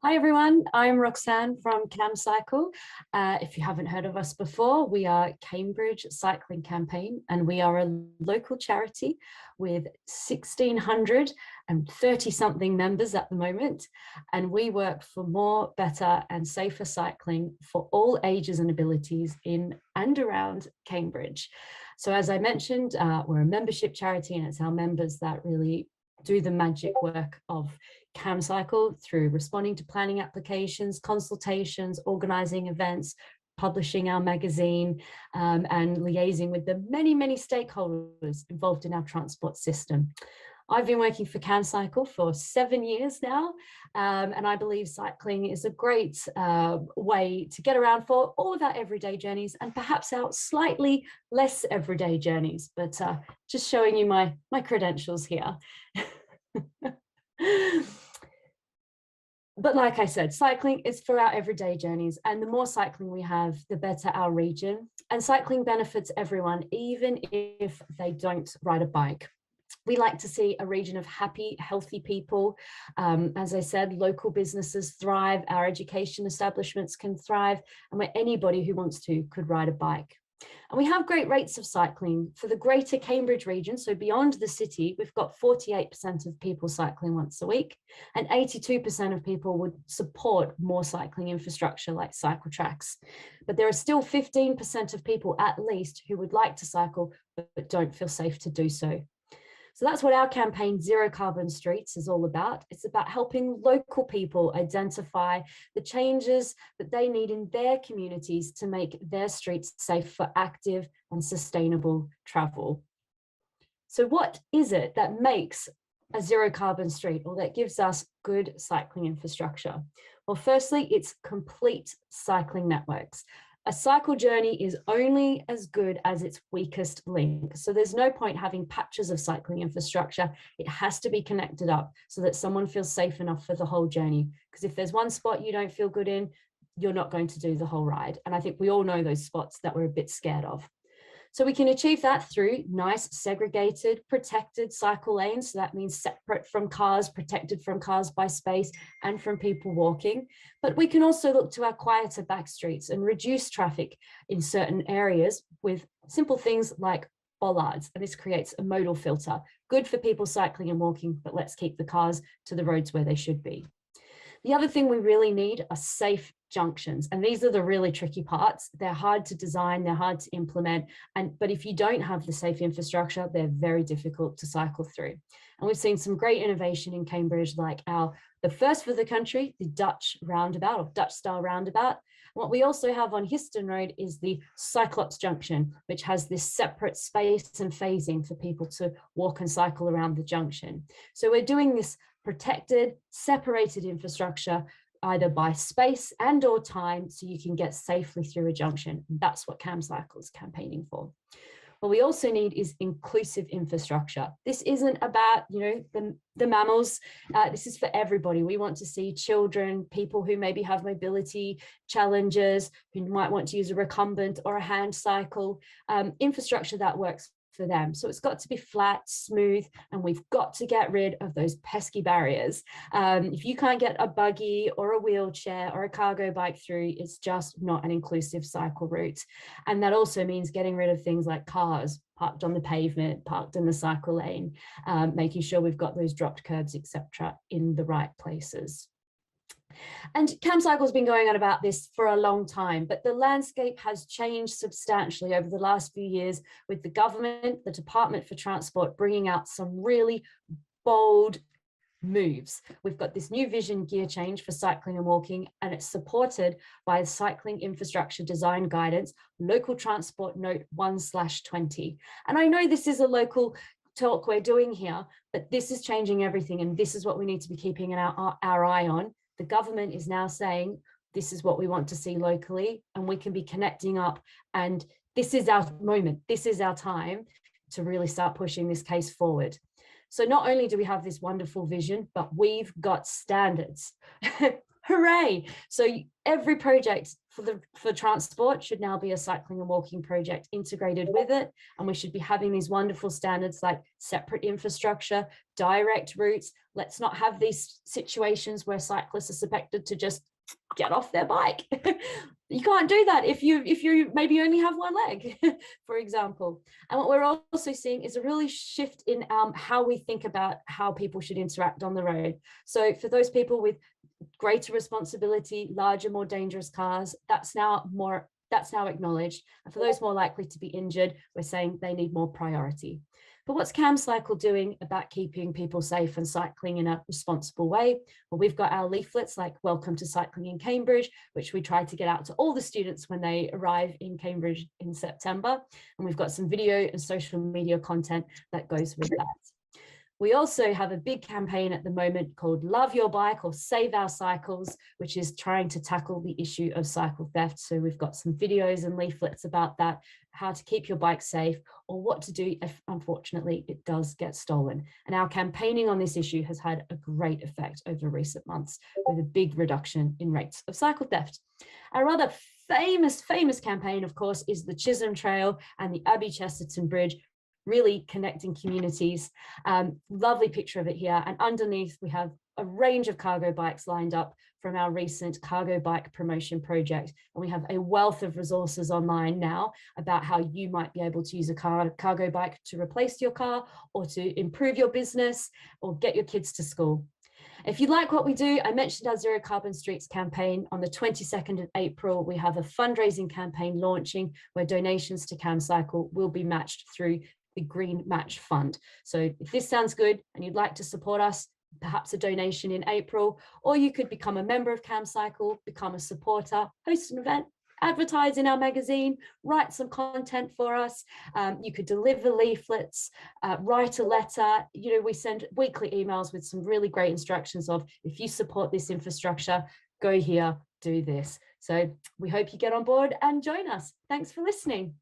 Hi everyone, I'm Roxanne from CamCycle. If you haven't heard of us before, we are Cambridge Cycling Campaign, and we are a local charity with 1,630 something members at the moment. And we work for more, better and safer cycling for all ages and abilities in and around Cambridge. So as I mentioned, we're a membership charity, and it's our members that really do the magic work of CamCycle through responding to planning applications, consultations, organizing events, publishing our magazine, and liaising with the many, many stakeholders involved in our transport system. I've been working for CamCycle for 7 years now, and I believe cycling is a great way to get around for all of our everyday journeys and perhaps our slightly less everyday journeys, but just showing you my credentials here. But like I said, cycling is for our everyday journeys, and the more cycling we have, the better our region. And cycling benefits everyone, even if they don't ride a bike. We like to see a region of happy, healthy people. As I said, local businesses thrive, our education establishments can thrive, and where anybody who wants to could ride a bike. And we have great rates of cycling for the greater Cambridge region. So beyond the city, we've got 48% of people cycling once a week, and 82% of people would support more cycling infrastructure like cycle tracks. But there are still 15% of people at least who would like to cycle, but don't feel safe to do so. So that's what our campaign Zero Carbon Streets is all about. It's about helping local people identify the changes that they need in their communities to make their streets safe for active and sustainable travel. So what is it that makes a zero carbon street, or that gives us good cycling infrastructure? Well, firstly, it's complete cycling networks. A cycle journey is only as good as its weakest link. So there's no point having patches of cycling infrastructure. It has to be connected up so that someone feels safe enough for the whole journey. Because if there's one spot you don't feel good in, you're not going to do the whole ride. And I think we all know those spots that we're a bit scared of. So we can achieve that through nice, segregated, protected cycle lanes. So that means separate from cars, protected from cars by space and from people walking. But we can also look to our quieter back streets and reduce traffic in certain areas with simple things like bollards. And this creates a modal filter, good for people cycling and walking, but let's keep the cars to the roads where they should be. The other thing we really need are safe junctions. And these are the really tricky parts. They're hard to design, they're hard to implement. But if you don't have the safe infrastructure, they're very difficult to cycle through. And we've seen some great innovation in Cambridge, like the first for the country, the Dutch roundabout, or Dutch style roundabout. What we also have on Histon Road is the Cyclops Junction, which has this separate space and phasing for people to walk and cycle around the junction. So we're doing this protected, separated infrastructure, either by space and or time, so you can get safely through a junction. And that's what CamCycle is campaigning for. What we also need is inclusive infrastructure. This isn't about, the mammals. This is for everybody. We want to see children, people who maybe have mobility challenges, who might want to use a recumbent or a hand cycle, infrastructure that works for them. So it's got to be flat, smooth, and we've got to get rid of those pesky barriers. If you can't get a buggy or a wheelchair or a cargo bike through, it's just not an inclusive cycle route. And that also means getting rid of things like cars parked on the pavement, parked in the cycle lane, making sure we've got those dropped curbs, etc., in the right places. And CamCycle has been going on about this for a long time, but the landscape has changed substantially over the last few years, with the government, the Department for Transport, bringing out some really bold moves. We've got this new vision gear change for cycling and walking, and it's supported by Cycling Infrastructure Design Guidance, Local Transport Note 1/20. And I know this is a local talk we're doing here, but this is changing everything, and this is what we need to be keeping our eye on. The government is now saying, this is what we want to see locally, and we can be connecting up. And this is our moment. This is our time to really start pushing this case forward. So not only do we have this wonderful vision, but we've got standards. Hooray. So every project for transport should now be a cycling and walking project integrated with it. And we should be having these wonderful standards like separate infrastructure, direct routes. Let's not have these situations where cyclists are suspected to just get off their bike. You can't do that if you maybe only have one leg, for example. And what we're also seeing is a really shift in how we think about how people should interact on the road. So for those people with greater responsibility, larger, more dangerous cars, that's now acknowledged. And for those more likely to be injured, we're saying they need more priority. But what's CamCycle doing about keeping people safe and cycling in a responsible way? Well, we've got our leaflets like Welcome to Cycling in Cambridge, which we try to get out to all the students when they arrive in Cambridge in September. And we've got some video and social media content that goes with that. We also have a big campaign at the moment called Love Your Bike or Save Our Cycles, which is trying to tackle the issue of cycle theft. So we've got some videos and leaflets about that, how to keep your bike safe or what to do if unfortunately it does get stolen. And our campaigning on this issue has had a great effect over recent months with a big reduction in rates of cycle theft. Our other famous campaign, of course, is the Chisholm Trail and the Abbey Chesterton Bridge, really connecting communities. Lovely picture of it here. And underneath we have a range of cargo bikes lined up from our recent cargo bike promotion project. And we have a wealth of resources online now about how you might be able to use a cargo bike to replace your car or to improve your business or get your kids to school. If you like what we do, I mentioned our Zero Carbon Streets campaign. On the 22nd of April, we have a fundraising campaign launching where donations to CamCycle will be matched through the Green Match Fund. So if this sounds good and you'd like to support us, perhaps a donation in April, or you could become a member of CamCycle, become a supporter, host an event, advertise in our magazine, write some content for us. You could deliver leaflets, write a letter. You know, we send weekly emails with some really great instructions of if you support this infrastructure, go here, do this. So we hope you get on board and join us. Thanks for listening.